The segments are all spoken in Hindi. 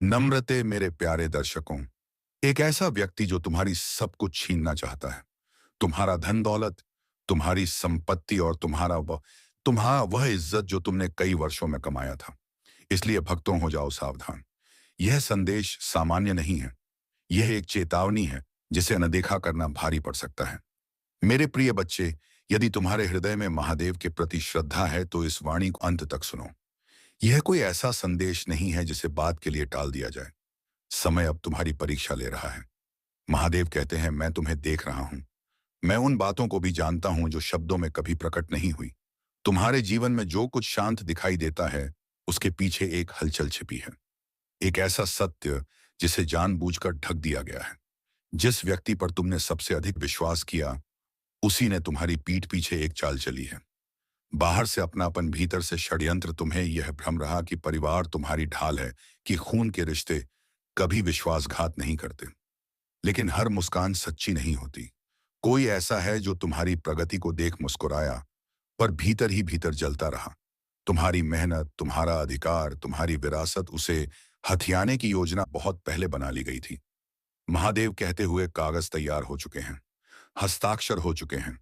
नम्रते मेरे प्यारे दर्शकों, एक ऐसा व्यक्ति जो तुम्हारी सब कुछ छीनना चाहता है, तुम्हारा धन दौलत, तुम्हारी संपत्ति और तुम्हारा वह इज्जत जो तुमने कई वर्षों में कमाया था। इसलिए भक्तों हो जाओ सावधान। यह संदेश सामान्य नहीं है। यह एक चेतावनी है जिसे अनदेखा करना भारी पड़ सकता है। मेरे प्रिय बच्चे, यदि तुम्हारे हृदय में महादेव के प्रति श्रद्धा है तो इस वाणी को अंत तक सुनो। यह कोई ऐसा संदेश नहीं है जिसे बात के लिए टाल दिया जाए। समय अब तुम्हारी परीक्षा ले रहा है। महादेव कहते हैं, मैं तुम्हें देख रहा हूं। मैं उन बातों को भी जानता हूं जो शब्दों में कभी प्रकट नहीं हुई। तुम्हारे जीवन में जो कुछ शांत दिखाई देता है, उसके पीछे एक हलचल छिपी है। एक ऐसा सत्य जिसे जानबूझकर ढक दिया गया है। जिस व्यक्ति पर तुमने सबसे अधिक विश्वास किया, उसी ने तुम्हारी पीठ पीछे एक चाल चली है। बाहर से अपनापन, भीतर से षड्यंत्र। तुम्हें यह भ्रम रहा कि परिवार तुम्हारी ढाल है, कि खून के रिश्ते कभी विश्वासघात नहीं करते। लेकिन हर मुस्कान सच्ची नहीं होती। कोई ऐसा है जो तुम्हारी प्रगति को देख मुस्कुराया, पर भीतर ही भीतर जलता रहा। तुम्हारी मेहनत, तुम्हारा अधिकार, तुम्हारी विरासत, उसे हथियाने की योजना बहुत पहले बना ली गई थी। महादेव कहते हुए कागज तैयार हो चुके हैं, हस्ताक्षर हो चुके हैं।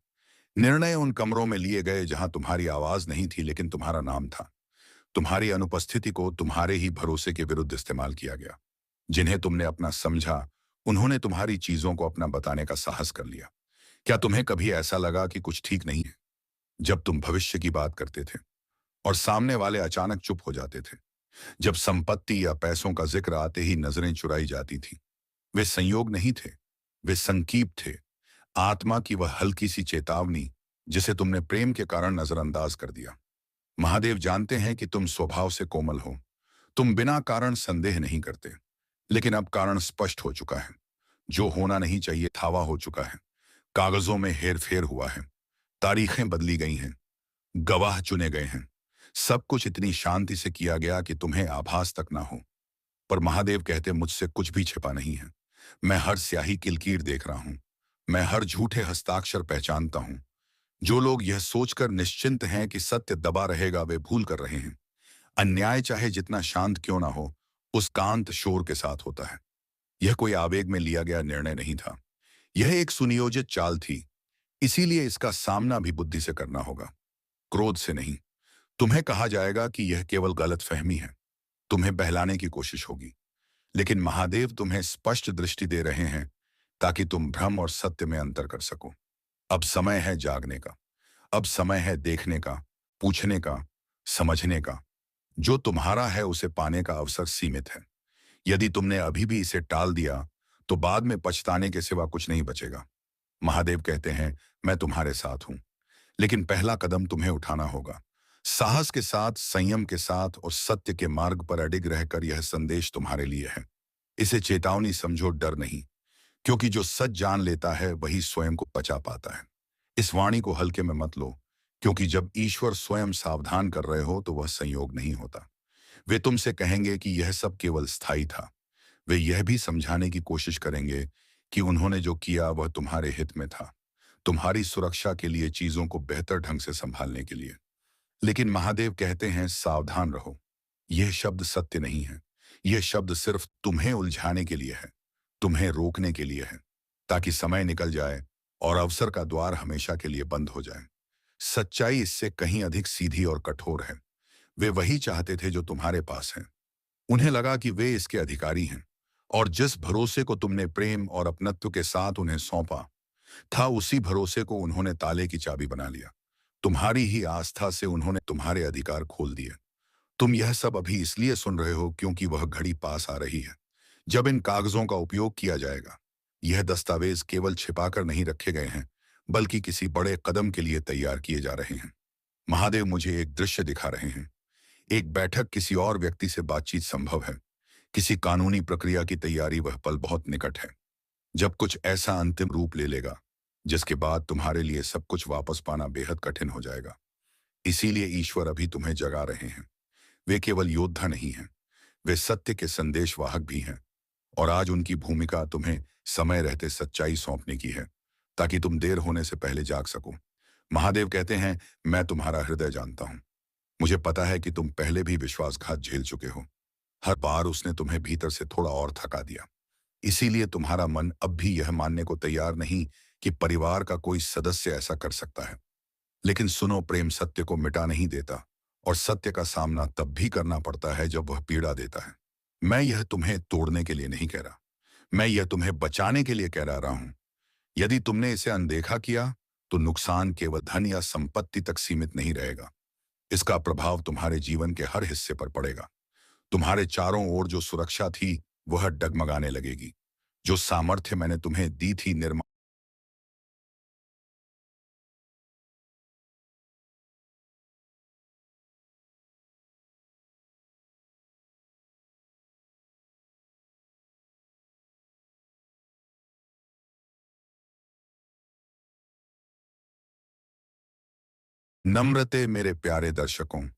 निर्णय उन कमरों में लिए गए जहां तुम्हारी आवाज नहीं थी, लेकिन तुम्हारा नाम था। तुम्हारी अनुपस्थिति को तुम्हारे ही भरोसे के विरुद्ध इस्तेमाल किया गया। जिन्हें तुमने अपना समझा, उन्होंने तुम्हारी चीजों को अपना बताने का साहस कर लिया। क्या तुम्हें कभी ऐसा लगा कि कुछ ठीक नहीं है? जब तुम भविष्य की बात करते थे और सामने वाले अचानक चुप हो जाते थे। जब संपत्ति या पैसों का जिक्र आते ही नजरें चुराई जाती थी। वे संयोग नहीं थे, वे संकीप थे। आत्मा की वह हल्की सी चेतावनी जिसे तुमने प्रेम के कारण नजरअंदाज कर दिया। महादेव जानते हैं कि तुम स्वभाव से कोमल हो। तुम बिना कारण संदेह नहीं करते। लेकिन अब कारण स्पष्ट हो चुका है। जो होना नहीं चाहिए था वह हो चुका है। कागजों में हेरफेर हुआ है। तारीखें बदली गई हैं। गवाह चुने गए हैं। सब कुछ इतनी शांति से किया गया कि तुम्हें आभास तक ना हो। पर महादेव कहते, मुझसे कुछ भी छिपा नहीं है। मैं हर स्याही किलकीर देख रहा हूं। मैं हर झूठे हस्ताक्षर पहचानता हूं। जो लोग यह सोचकर निश्चिंत हैं कि सत्य दबा रहेगा, वे भूल कर रहे हैं। अन्याय चाहे जितना शांत क्यों ना हो, उस कांत शोर के साथ होता है। यह कोई आवेग में लिया गया निर्णय नहीं था। यह एक सुनियोजित चाल थी। इसीलिए इसका सामना भी बुद्धि से करना होगा, क्रोध से नहीं। तुम्हें कहा जाएगा कि यह केवल गलतफहमी है। तुम्हें बहलाने की कोशिश होगी। लेकिन महादेव तुम्हें स्पष्ट दृष्टि दे रहे हैं ताकि तुम भ्रम और सत्य में अंतर कर सको। अब समय है जागने का। अब समय है देखने का, पूछने का, समझने का। जो तुम्हारा है उसे पाने का अवसर सीमित है। यदि तुमने अभी भी इसे टाल दिया, तो बाद में पछताने के सिवा कुछ नहीं बचेगा। महादेव कहते हैं, मैं तुम्हारे साथ हूं। लेकिन पहला कदम तुम्हें उठाना होगा। साहस के साथ, संयम के साथ और सत्य के मार्ग पर अडिग रहकर। यह संदेश तुम्हारे लिए है। इसे चेतावनी समझो, डर नहीं। क्योंकि जो सच जान लेता है वही स्वयं को बचा पाता है। इस वाणी को हल्के में मत लो, क्योंकि जब ईश्वर स्वयं सावधान कर रहे हो तो वह संयोग नहीं होता। वे तुमसे कहेंगे कि यह सब केवल स्थायी था। वे यह भी समझाने की कोशिश करेंगे कि उन्होंने जो किया वह तुम्हारे हित में था, तुम्हारी सुरक्षा के लिए, चीजों को बेहतर ढंग से संभालने के लिए। लेकिन महादेव कहते हैं, सावधान रहो। यह शब्द सत्य नहीं है। यह शब्द सिर्फ तुम्हें उलझाने के लिए है, तुम्हें रोकने के लिए है, ताकि समय निकल जाए और अवसर का द्वार हमेशा के लिए बंद हो जाए। सच्चाई इससे कहीं अधिक सीधी और कठोर है। वे वही चाहते थे जो तुम्हारे पास है। उन्हें लगा कि वे इसके अधिकारी हैं, और जिस भरोसे को तुमने प्रेम और अपनत्व के साथ उन्हें सौंपा था, उसी भरोसे को उन्होंने ताले की चाबी बना लिया। तुम्हारी ही आस्था से उन्होंने तुम्हारे अधिकार खोल दिए। तुम यह सब अभी इसलिए सुन रहे हो क्योंकि वह घड़ी पास आ रही है जब इन कागजों का उपयोग किया जाएगा। यह दस्तावेज केवल छिपाकर नहीं रखे गए हैं, बल्कि किसी बड़े कदम के लिए तैयार किए जा रहे हैं। महादेव मुझे एक दृश्य दिखा रहे हैं। एक बैठक, किसी और व्यक्ति से बातचीत संभव है। किसी कानूनी प्रक्रिया की तैयारी। वह पल बहुत निकट है जब कुछ ऐसा अंतिम रूप ले लेगा जिसके बाद तुम्हारे लिए सब कुछ वापस पाना बेहद कठिन हो जाएगा। इसीलिए ईश्वर अभी तुम्हें जगा रहे हैं। वे केवल योद्धा नहीं हैं, वे सत्य के संदेशवाहक भी हैं। और आज उनकी भूमिका तुम्हें समय रहते सच्चाई सौंपने की है, ताकि तुम देर होने से पहले जाग सको। महादेव कहते हैं, मैं तुम्हारा हृदय जानता हूं। मुझे पता है कि तुम पहले भी विश्वासघात झेल चुके हो। हर बार उसने तुम्हें भीतर से थोड़ा और थका दिया। इसीलिए तुम्हारा मन अब भी यह मानने को तैयार नहीं कि परिवार का कोई सदस्य ऐसा कर सकता है। लेकिन सुनो, प्रेम सत्य को मिटा नहीं देता, और सत्य का सामना तब भी करना पड़ता है जब वह पीड़ा देता है। मैं यह तुम्हें तोड़ने के लिए नहीं कह रहा, मैं यह तुम्हें बचाने के लिए कह रहा हूं। यदि तुमने इसे अनदेखा किया तो नुकसान केवल धन या संपत्ति तक सीमित नहीं रहेगा। इसका प्रभाव तुम्हारे जीवन के हर हिस्से पर पड़ेगा। तुम्हारे चारों ओर जो सुरक्षा थी वह डगमगाने लगेगी। जो सामर्थ्य मैंने तुम्हें दी थी निर्माण। नम्रते मेरे प्यारे दर्शकों,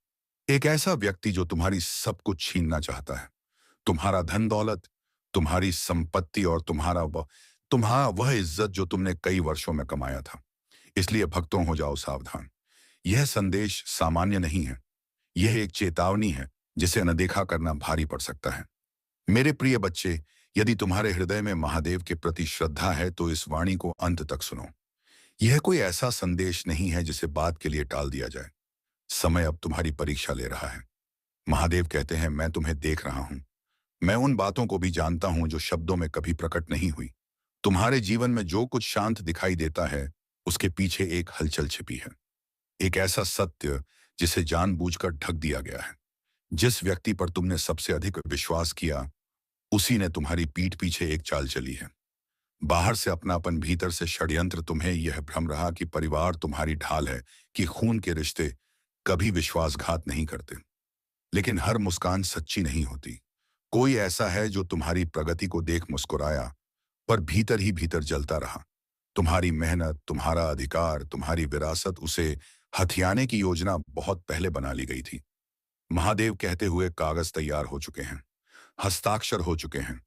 एक ऐसा व्यक्ति जो तुम्हारी सब कुछ छीनना चाहता है, तुम्हारा धन दौलत, तुम्हारी संपत्ति और तुम्हारा वह इज्जत जो तुमने कई वर्षों में कमाया था। इसलिए भक्तों, हो जाओ सावधान। यह संदेश सामान्य नहीं है, यह एक चेतावनी है जिसे अनदेखा करना भारी पड़ सकता है। मेरे प्रिय बच्चे, यदि तुम्हारे हृदय में महादेव के प्रति श्रद्धा है तो इस वाणी को अंत तक सुनो। यह कोई ऐसा संदेश नहीं है जिसे बात के लिए टाल दिया जाए। समय अब तुम्हारी परीक्षा ले रहा है। महादेव कहते हैं, मैं तुम्हें देख रहा हूं। मैं उन बातों को भी जानता हूं जो शब्दों में कभी प्रकट नहीं हुई। तुम्हारे जीवन में जो कुछ शांत दिखाई देता है उसके पीछे एक हलचल छिपी है। एक ऐसा सत्य जिसे जानबूझकर ढक दिया गया है। जिस व्यक्ति पर तुमने सबसे अधिक विश्वास किया, उसी ने तुम्हारी पीठ पीछे एक चाल चली है। बाहर से अपनापन, भीतर से षड्यंत्र। तुम्हें यह भ्रम रहा कि परिवार तुम्हारी ढाल है, कि खून के रिश्ते कभी विश्वासघात नहीं करते। लेकिन हर मुस्कान सच्ची नहीं होती। कोई ऐसा है जो तुम्हारी प्रगति को देख मुस्कुराया, पर भीतर ही भीतर जलता रहा। तुम्हारी मेहनत, तुम्हारा अधिकार, तुम्हारी विरासत, उसे हथियाने की योजना बहुत पहले बना ली गई थी। महादेव कहते हुए, कागज तैयार हो चुके हैं, हस्ताक्षर हो चुके हैं।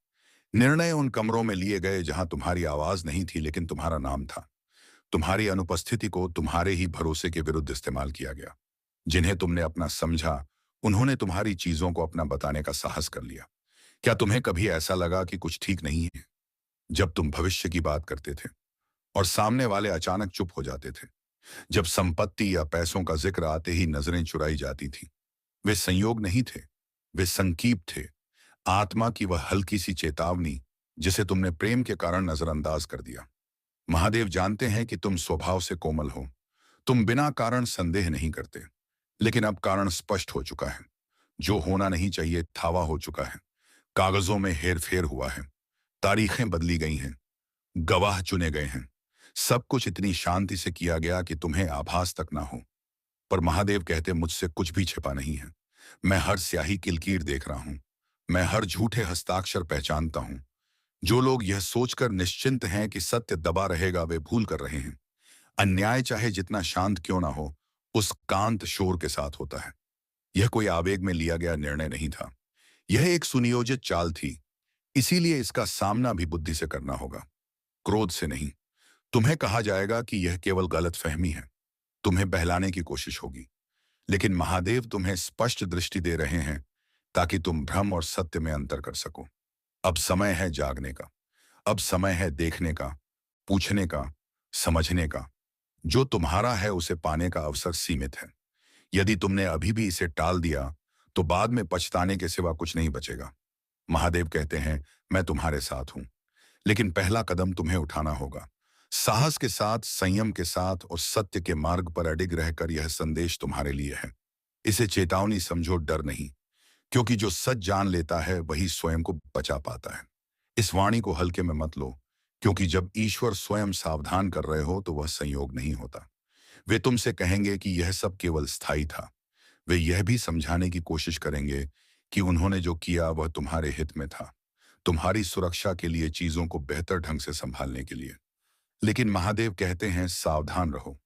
निर्णय उन कमरों में लिए गए जहां तुम्हारी आवाज नहीं थी लेकिन तुम्हारा नाम था। तुम्हारी अनुपस्थिति को तुम्हारे ही भरोसे के विरुद्ध इस्तेमाल किया गया। जिन्हें तुमने अपना समझा, उन्होंने तुम्हारी चीजों को अपना बताने का साहस कर लिया। क्या तुम्हें कभी ऐसा लगा कि कुछ ठीक नहीं है? जब तुम भविष्य की बात करते थे और सामने वाले अचानक चुप हो जाते थे। जब संपत्ति या पैसों का जिक्र आते ही नजरें चुराई जाती थी। वे संयोग नहीं थे, वे संकीप थे। आत्मा की वह हल्की सी चेतावनी जिसे तुमने प्रेम के कारण नजरअंदाज कर दिया। महादेव जानते हैं कि तुम स्वभाव से कोमल हो। तुम बिना कारण संदेह नहीं करते। लेकिन अब कारण स्पष्ट हो चुका है। जो होना नहीं चाहिए थावा हो चुका है। कागजों में हेरफेर हुआ है। तारीखें बदली गई हैं। गवाह चुने गए हैं। सब कुछ इतनी शांति से किया गया कि तुम्हें आभास तक ना हो। पर महादेव कहते, मुझसे कुछ भी छिपा नहीं है। मैं हर स्याही किलकीर देख रहा हूं। मैं हर झूठे हस्ताक्षर पहचानता हूं। जो लोग यह सोचकर निश्चिंत हैं कि सत्य दबा रहेगा, वे भूल कर रहे हैं। अन्याय चाहे जितना शांत क्यों ना हो, उस कांत शोर के साथ होता है। यह कोई आवेग में लिया गया निर्णय नहीं था। यह एक सुनियोजित चाल थी। इसीलिए इसका सामना भी बुद्धि से करना होगा, क्रोध से नहीं। तुम्हें कहा जाएगा कि यह केवल गलतफहमी है। तुम्हें बहलाने की कोशिश होगी। लेकिन महादेव तुम्हें स्पष्ट दृष्टि दे रहे हैं ताकि तुम भ्रम और सत्य में अंतर कर सको। अब समय है जागने का। अब समय है देखने का, पूछने का, समझने का। जो तुम्हारा है उसे पाने का अवसर सीमित है। यदि तुमने अभी भी इसे टाल दिया तो बाद में पछताने के सिवा कुछ नहीं बचेगा। महादेव कहते हैं, मैं तुम्हारे साथ हूं। लेकिन पहला कदम तुम्हें उठाना होगा। साहस के साथ, संयम के साथ और सत्य के मार्ग पर अडिग रहकर। यह संदेश तुम्हारे लिए है। इसे चेतावनी समझो, डर नहीं। क्योंकि जो सच जान लेता है वही स्वयं को बचा पाता है। इस वाणी को हल्के में मत लो, क्योंकि जब ईश्वर स्वयं सावधान कर रहे हो तो वह संयोग नहीं होता। वे तुमसे कहेंगे कि यह सब केवल स्थायी था। वे यह भी समझाने की कोशिश करेंगे कि उन्होंने जो किया वह तुम्हारे हित में था, तुम्हारी सुरक्षा के लिए, चीजों को बेहतर ढंग से संभालने के लिए। लेकिन महादेव कहते हैं, सावधान रहो।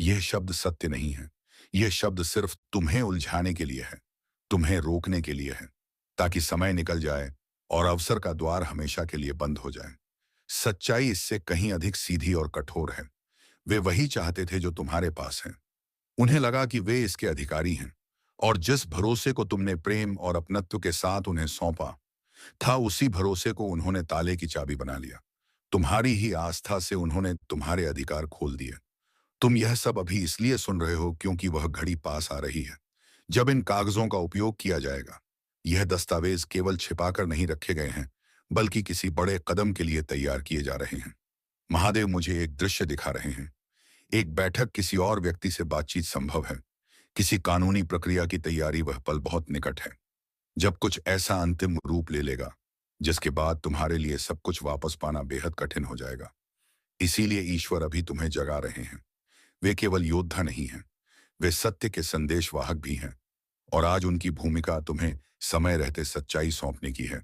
यह शब्द सत्य नहीं है। यह शब्द सिर्फ तुम्हें उलझाने के लिए है, तुम्हें रोकने के लिए है, ताकि समय निकल जाए और अवसर का द्वार हमेशा के लिए बंद हो जाए। सच्चाई इससे कहीं अधिक सीधी और कठोर है। वे वही चाहते थे जो तुम्हारे पास है। उन्हें लगा कि वे इसके अधिकारी हैं, और जिस भरोसे को तुमने प्रेम और अपनत्व के साथ उन्हें सौंपा था, उसी भरोसे को उन्होंने ताले की चाबी बना लिया। तुम्हारी ही आस्था से उन्होंने तुम्हारे अधिकार खोल दिए। तुम यह सब अभी इसलिए सुन रहे हो क्योंकि वह घड़ी पास आ रही है जब इन कागजों का उपयोग किया जाएगा। यह दस्तावेज केवल छिपाकर नहीं रखे गए हैं, बल्कि किसी बड़े कदम के लिए तैयार किए जा रहे हैं। महादेव मुझे एक दृश्य दिखा रहे हैं। एक बैठक, किसी और व्यक्ति से बातचीत संभव है, किसी कानूनी प्रक्रिया की तैयारी। वह पल बहुत निकट है जब कुछ ऐसा अंतिम रूप ले लेगा जिसके बाद तुम्हारे लिए सब कुछ वापस पाना बेहद कठिन हो जाएगा। इसीलिए ईश्वर अभी तुम्हें जगा रहे हैं। वे केवल योद्धा नहीं हैं, वे सत्य के संदेशवाहक भी हैं। और आज उनकी भूमिका तुम्हें समय रहते सच्चाई सौंपने की है,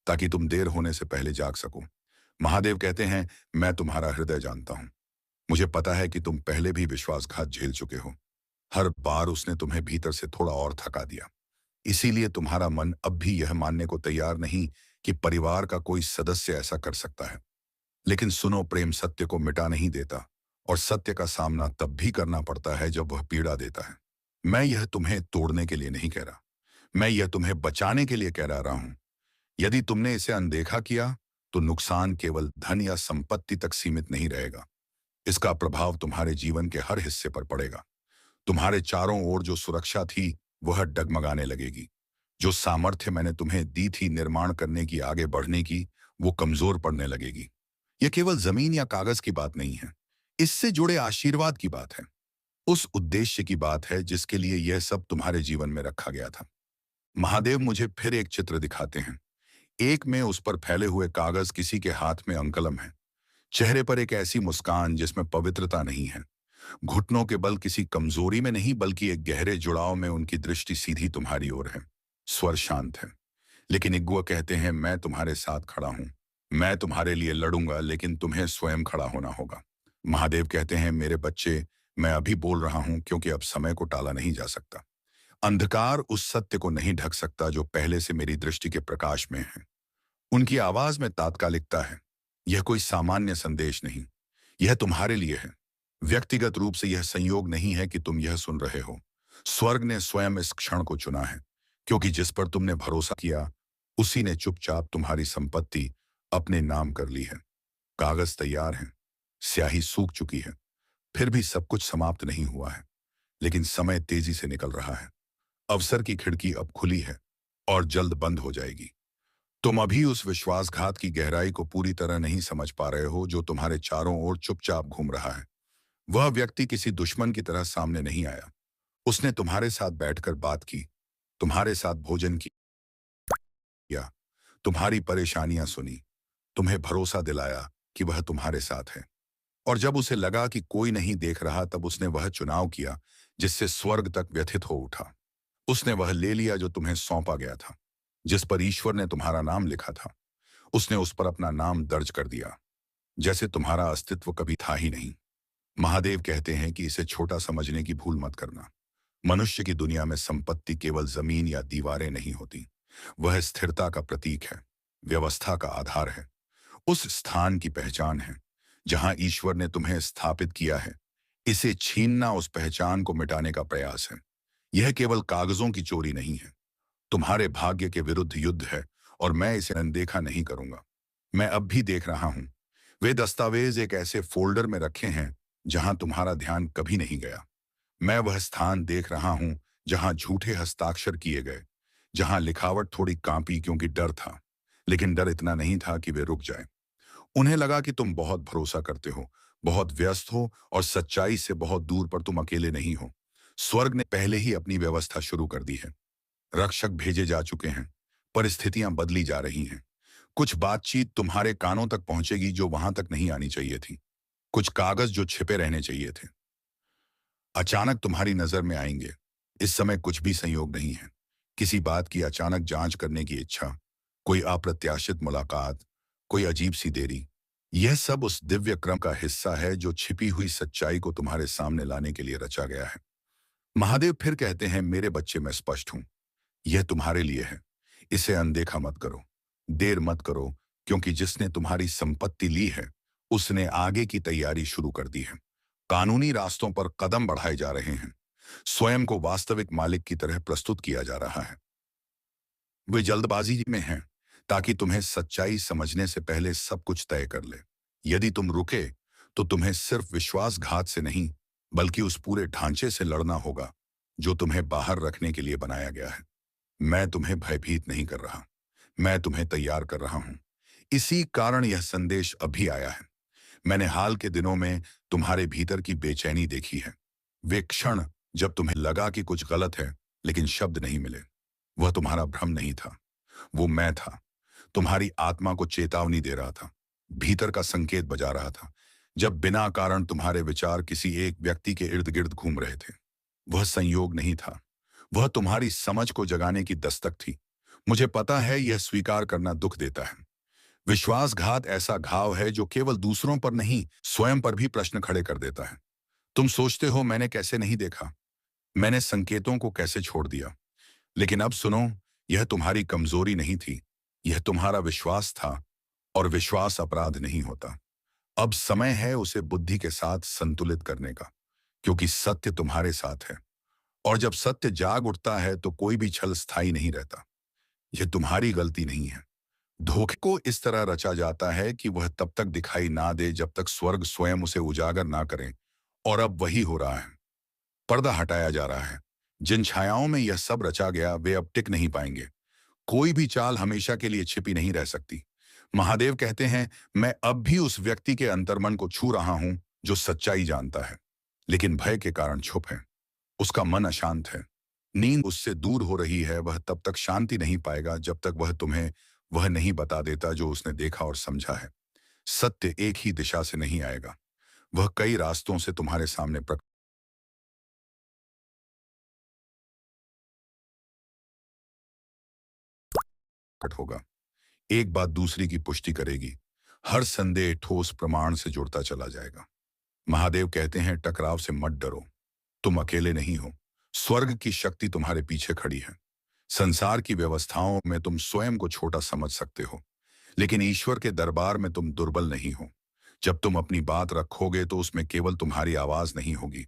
ताकि तुम देर होने से पहले जाग सको। महादेव कहते हैं, मैं तुम्हारा हृदय जानता हूं। मुझे पता है कि तुम पहले भी विश्वासघात झेल चुके हो। हर बार उसने तुम्हें भीतर से थोड़ा और थका दिया। इसीलिए तुम्हारा मन अब भी यह मानने को तैयार नहीं कि परिवार का कोई सदस्य ऐसा कर सकता है। लेकिन सुनो, प्रेम सत्य को मिटा नहीं देता, और सत्य का सामना तब भी करना पड़ता है जब वह पीड़ा देता है। मैं यह तुम्हें तोड़ने के लिए नहीं कह रहा, मैं यह तुम्हें बचाने के लिए कह रहा हूं। यदि तुमने इसे अनदेखा किया तो नुकसान केवल धन या संपत्ति तक सीमित नहीं रहेगा। इसका प्रभाव तुम्हारे जीवन के हर हिस्से पर पड़ेगा। तुम्हारे चारों ओर जो सुरक्षा थी वह डगमगाने लगेगी। जो सामर्थ्य मैंने तुम्हें दी थी निर्माण करने की, आगे बढ़ने की, वो कमजोर पड़ने लगेगी। यह केवल जमीन या कागज की बात नहीं है, इससे जुड़े आशीर्वाद की बात है। उस उद्देश्य की बात है जिसके लिए यह सब तुम्हारे जीवन में रखा गया था। महादेव मुझे फिर एक चित्र दिखाते हैं। एक में उस पर फैले हुए कागज, किसी के हाथ में अंकलम है, चेहरे पर एक ऐसी मुस्कान जिसमें पवित्रता नहीं है। घुटनों के बल किसी कमजोरी में नहीं, बल्कि एक गहरे जुड़ाव में उनकी दृष्टि सीधी तुम्हारी ओर है। स्वर शांत है, लेकिन इग्वा कहते हैं, मैं तुम्हारे साथ खड़ा हूं। मैं तुम्हारे लिए लड़ूंगा, लेकिन तुम्हें स्वयं खड़ा होना होगा। महादेव कहते हैं, मेरे बच्चे, मैं अभी बोल रहा हूं क्योंकि अब समय को टाला नहीं जा सकता। अंधकार उस सत्य को नहीं ढक सकता जो पहले से मेरी दृष्टि के प्रकाश में है। उनकी आवाज में तात्कालिकता है। यह कोई सामान्य संदेश नहीं, यह तुम्हारे लिए है। व्यक्तिगत रूप से यह संयोग नहीं है कि तुम यह सुन रहे हो। स्वर्ग ने स्वयं इस क्षण को चुना है, क्योंकि जिस पर तुमने भरोसा किया उसी ने चुपचाप तुम्हारी संपत्ति अपने नाम कर ली है। कागज तैयार हैं, स्याही सूख चुकी है, फिर भी सब कुछ समाप्त नहीं हुआ है। लेकिन समय तेजी से निकल रहा है। अवसर की खिड़की अब खुली है और जल्द बंद हो जाएगी। तुम अभी उस विश्वासघात की गहराई को पूरी तरह नहीं समझ पा रहे हो जो तुम्हारे चारों ओर चुपचाप घूम रहा है। वह व्यक्ति किसी दुश्मन की तरह सामने नहीं आया। उसने तुम्हारे साथ बैठकर बात की, तुम्हारे साथ भोजन किया, तुम्हारी परेशानियां सुनी, तुम्हें भरोसा दिलाया कि वह तुम्हारे साथ है। और जब उसे लगा कि कोई नहीं देख रहा, तब उसने वह चुनाव किया जिससे स्वर्ग तक व्यथित हो उठा। उसने वह ले लिया जो तुम्हें सौंपा गया था, जिस पर ईश्वर ने तुम्हारा नाम लिखा था। उसने उस पर अपना नाम दर्ज कर दिया, जैसे तुम्हारा अस्तित्व कभी था ही नहीं। महादेव कहते हैं कि इसे छोटा समझने की भूल मत करना। मनुष्य की दुनिया में संपत्ति केवल जमीन या दीवारें नहीं होती, वह स्थिरता का प्रतीक है, व्यवस्था का आधार है, उस स्थान की पहचान है जहां ईश्वर ने तुम्हें स्थापित किया है। इसे छीनना उस पहचान को मिटाने का प्रयास है। यह केवल कागजों की चोरी नहीं है, तुम्हारे भाग्य के विरुद्ध युद्ध है, और मैं इसे अनदेखा नहीं करूंगा। मैं अब भी देख रहा हूं। वे दस्तावेज एक ऐसे फोल्डर में रखे हैं जहां तुम्हारा ध्यान कभी नहीं गया। मैं वह स्थान देख रहा हूं जहां झूठे हस्ताक्षर किए गए, जहां लिखावट थोड़ी कांपी क्योंकि डर था, लेकिन डर इतना नहीं था कि वे रुक जाए। उन्हें लगा कि तुम बहुत भरोसा करते हो, बहुत व्यस्त हो, और सच्चाई से बहुत दूर, पर तुम अकेले नहीं हो। स्वर्ग ने पहले ही अपनी व्यवस्था शुरू कर दी है। रक्षक भेजे जा चुके हैं, परिस्थितियां बदली जा रही हैं। कुछ बातचीत तुम्हारे कानों तक पहुंचेगी जो वहां तक नहीं आनी चाहिए थी। कुछ कागज जो छिपे रहने चाहिए थे अचानक तुम्हारी नजर में आएंगे। इस समय कुछ भी संयोग नहीं है, किसी बात की अचानक जांच करने की इच्छा, कोई अप्रत्याशित मुलाकात, कोई अजीब सी देरी। यह सब उस दिव्य क्रम का हिस्सा है जो छिपी हुई सच्चाई को तुम्हारे सामने लाने के लिए रचा गया है। महादेव फिर कहते हैं, मेरे बच्चे, मैं स्पष्ट हूं। यह तुम्हारे लिए है, इसे अनदेखा मत करो, देर मत करो, क्योंकि जिसने तुम्हारी संपत्ति ली है उसने आगे की तैयारी शुरू कर दी है। कानूनी रास्तों पर कदम बढ़ाए जा रहे हैं, स्वयं को वास्तविक मालिक की तरह प्रस्तुत किया जा रहा है। वे जल्दबाजी में हैं ताकि तुम्हें सच्चाई समझने से पहले सब कुछ तय कर ले। यदि तुम रुके तो तुम्हें सिर्फ विश्वासघात से नहीं बल्कि उस पूरे ढांचे से लड़ना होगा जो तुम्हें बाहर रखने के लिए बनाया गया है। मैं तुम्हें भयभीत नहीं कर रहा, मैं तुम्हें तैयार कर रहा हूं। इसी कारण यह संदेश अभी आया है। मैंने हाल के दिनों में तुम्हारे भीतर की बेचैनी देखी है। वे क्षण जब तुम्हें लगा कि कुछ गलत है लेकिन शब्द नहीं मिले। वह तुम्हारा भ्रम नहीं था, वो मैं था। तुम्हारी आत्मा को चेतावनी दे रहा था, भीतर का संकेत बजा रहा था। जब बिना कारण तुम्हारे विचार किसी एक व्यक्ति के इर्द गिर्द घूम रहे थे, वह संयोग नहीं था, वह तुम्हारी समझ को जगाने की दस्तक थी। मुझे पता है यह स्वीकार करना दुख देता है। विश्वासघात ऐसा घाव है जो केवल दूसरों पर नहीं स्वयं पर भी प्रश्न खड़े कर देता है। तुम सोचते हो मैंने कैसे नहीं देखा, मैंने संकेतों को कैसे छोड़ दिया। लेकिन अब सुनो, यह तुम्हारी कमजोरी नहीं थी, यह तुम्हारा विश्वास था। और विश्वास अपराध नहीं होता। अब समय है उसे बुद्धि के साथ संतुलित करने का, क्योंकि सत्य तुम्हारे साथ है। और जब सत्य जाग उठता है तो कोई भी छल स्थायी नहीं रहता। यह तुम्हारी गलती नहीं है। धोखे को इस तरह रचा जाता है कि वह तब तक दिखाई ना दे जब तक स्वर्ग स्वयं उसे उजागर ना करे। और अब वही हो रहा है। पर्दा हटाया जा रहा है। जिन छायाओं में यह सब रचा गया वे अब टिक नहीं पाएंगे। कोई भी चाल हमेशा के लिए छिपी नहीं रह सकती। महादेव कहते हैं, मैं अब भी उस व्यक्ति के अंतर्मन को छू रहा हूं जो सच्चाई जानता है लेकिन भय के कारण छुप है। उसका मन अशांत है, नींद उससे दूर हो रही है। वह तब तक शांति नहीं पाएगा जब तक वह तुम्हें वह नहीं बता देता जो उसने देखा और समझा है। सत्य एक ही दिशा से नहीं आएगा, वह कई रास्तों से तुम्हारे सामने प्रकट होगा। एक बात दूसरी की पुष्टि करेगी। हर संदेह ठोस प्रमाण से जुड़ता चला जाएगा। महादेव कहते हैं, टकराव से मत डरो, तुम अकेले नहीं हो। स्वर्ग की शक्ति तुम्हारे पीछे खड़ी है। संसार की व्यवस्थाओं में तुम स्वयं को छोटा समझ सकते हो, लेकिन ईश्वर के दरबार में तुम दुर्बल नहीं हो। जब तुम अपनी बात रखोगे तो उसमें केवल तुम्हारी आवाज नहीं होगी।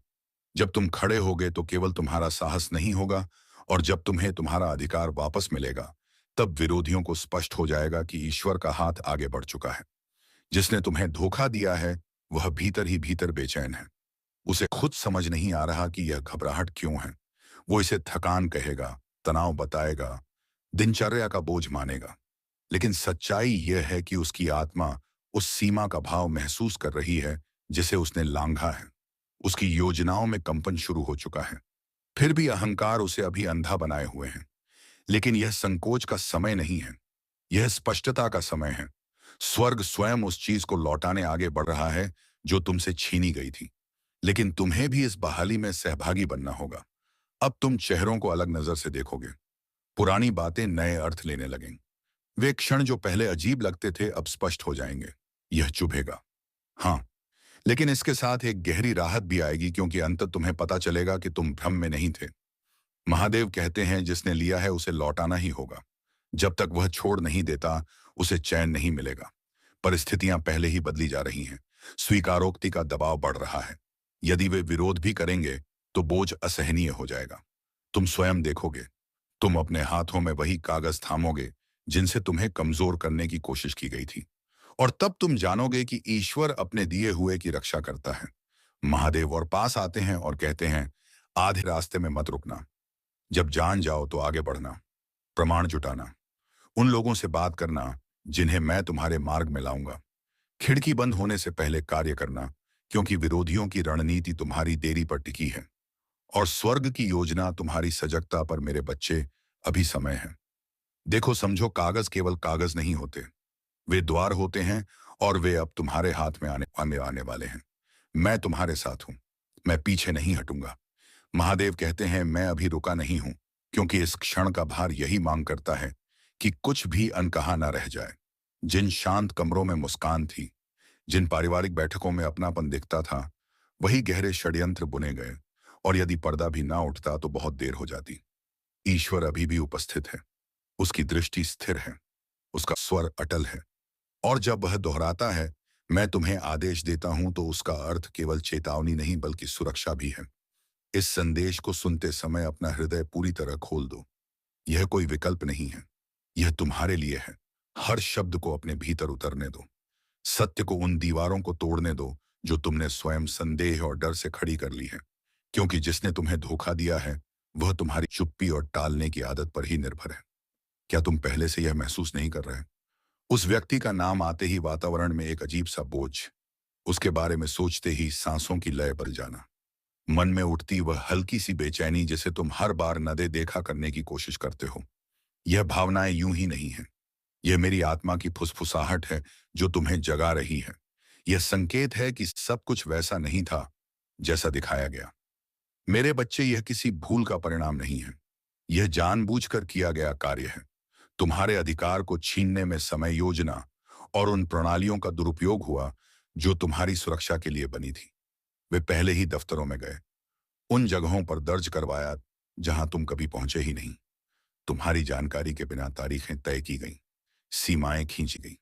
जब तुम खड़े होगे तो केवल तुम्हारा साहस नहीं होगा। और जब तुम्हें तुम्हारा अधिकार वापस मिलेगा तब विरोधियों को स्पष्ट हो जाएगा कि ईश्वर का हाथ आगे बढ़ चुका है। जिसने तुम्हें धोखा दिया है वह भीतर ही भीतर बेचैन है। उसे खुद समझ नहीं आ रहा कि यह घबराहट क्यों है। वो इसे थकान कहेगा, तनाव बताएगा, दिनचर्या का बोझ मानेगा। लेकिन सच्चाई यह है कि उसकी आत्मा उस सीमा का भाव महसूस कर रही है जिसे उसने लांघा है। उसकी योजनाओं में कंपन शुरू हो चुका है। फिर भी अहंकार उसे अभी अंधा बनाए हुए हैं। लेकिन यह संकोच का समय नहीं है, यह स्पष्टता का समय है। स्वर्ग स्वयं उस चीज को लौटाने आगे बढ़ रहा है जो तुमसे छीनी गई थी। लेकिन तुम्हें भी इस बहाली में सहभागी बनना होगा। अब तुम चेहरों को अलग नजर से देखोगे, पुरानी बातें नए अर्थ लेने लगेंगी। वे क्षण जो पहले अजीब लगते थे अब स्पष्ट हो जाएंगे। यह चुभेगा, हाँ, लेकिन इसके साथ एक गहरी राहत भी आएगी, क्योंकि अंत तुम्हें पता चलेगा कि तुम भ्रम में नहीं थे। महादेव कहते हैं, जिसने लिया है उसे लौटाना ही होगा। जब तक वह छोड़ नहीं देता उसे चैन नहीं मिलेगा। परिस्थितियां पहले ही बदली जा रही हैं। स्वीकारोक्ति का दबाव बढ़ रहा है। यदि वे विरोध भी करेंगे तो बोझ असहनीय हो जाएगा। तुम स्वयं देखोगे, तुम अपने हाथों में वही कागज थामोगे जिनसे तुम्हें कमजोर करने की कोशिश की गई थी। और तब तुम जानोगे कि ईश्वर अपने दिए हुए की रक्षा करता है। महादेव और पास आते हैं और कहते हैं, आधे रास्ते में मत रुकना। जब जान जाओ तो आगे बढ़ना, प्रमाण जुटाना, उन लोगों से बात करना जिन्हें मैं तुम्हारे मार्ग में लाऊंगा। खिड़की बंद होने से पहले कार्य करना, क्योंकि विरोधियों की रणनीति तुम्हारी देरी पर टिकी है और स्वर्ग की योजना तुम्हारी सजगता पर। मेरे बच्चे, अभी समय है। देखो समझो, कागज केवल कागज नहीं होते, वे द्वार होते हैं और वे अब तुम्हारे हाथ में आने वाले हैं। मैं तुम्हारे साथ हूं, मैं पीछे नहीं हटूंगा। महादेव कहते हैं, मैं अभी रुका नहीं हूं, क्योंकि इस क्षण का भार यही मांग करता है कि कुछ भी अनकहा ना रह जाए। जिन शांत कमरों में मुस्कान थी, जिन पारिवारिक बैठकों में अपनापन दिखता था, वही गहरे षड्यंत्र बुने गए। और यदि पर्दा भी ना उठता तो बहुत देर हो जाती। ईश्वर अभी भी उपस्थित है, उसकी दृष्टि स्थिर है, उसका स्वर अटल है। और जब वह दोहराता है, मैं तुम्हें आदेश देता हूं, तो उसका अर्थ केवल चेतावनी नहीं बल्कि सुरक्षा भी है। इस संदेश को सुनते समय अपना हृदय पूरी तरह खोल दो। यह कोई विकल्प नहीं है, यह तुम्हारे लिए है। हर शब्द को अपने भीतर उतरने दो। सत्य को उन दीवारों को तोड़ने दो जो तुमने स्वयं संदेह और डर से खड़ी कर ली है, क्योंकि जिसने तुम्हें धोखा दिया है वह तुम्हारी चुप्पी और टालने की आदत पर ही निर्भर है। क्या तुम पहले से यह महसूस नहीं कर रहे? उस व्यक्ति का नाम आते ही वातावरण में एक अजीब सा बोझ, उसके बारे में सोचते ही सांसों की लय बदल जाना, मन में उठती वह हल्की सी बेचैनी जिसे तुम हर बार नदे देखा करने की कोशिश करते हो। यह भावनाएं यूं ही नहीं है, यह मेरी आत्मा की फुसफुसाहट है जो तुम्हें जगा रही है। यह संकेत है कि सब कुछ वैसा नहीं था जैसा दिखाया गया। मेरे बच्चे, यह किसी भूल का परिणाम नहीं है, यह जानबूझकर किया गया कार्य है। तुम्हारे अधिकार को छीनने में समय योजना और उन प्रणालियों का दुरुपयोग हुआ जो तुम्हारी सुरक्षा के लिए बनी थी। वे पहले ही दफ्तरों में गए, उन जगहों पर दर्ज करवाया जहां तुम कभी पहुंचे ही नहीं। तुम्हारी जानकारी के बिना तारीखें तय की गईं, सीमाएं खींची गईं।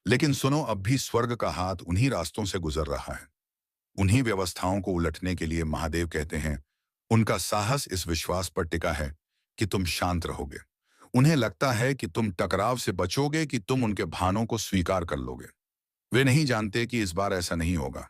लेकिन सुनो, अब भी स्वर्ग का हाथ उन्हीं रास्तों से गुजर रहा है। उन्हीं व्यवस्थाओं को उलटने के लिए महादेव कहते हैं, उनका साहस इस विश्वास पर टिका है कि तुम शांत रहोगे। उन्हें लगता है कि तुम टकराव से बचोगे, कि तुम उनके भानों को स्वीकार कर लोगे। वे नहीं जानते कि इस बार ऐसा नहीं होगा।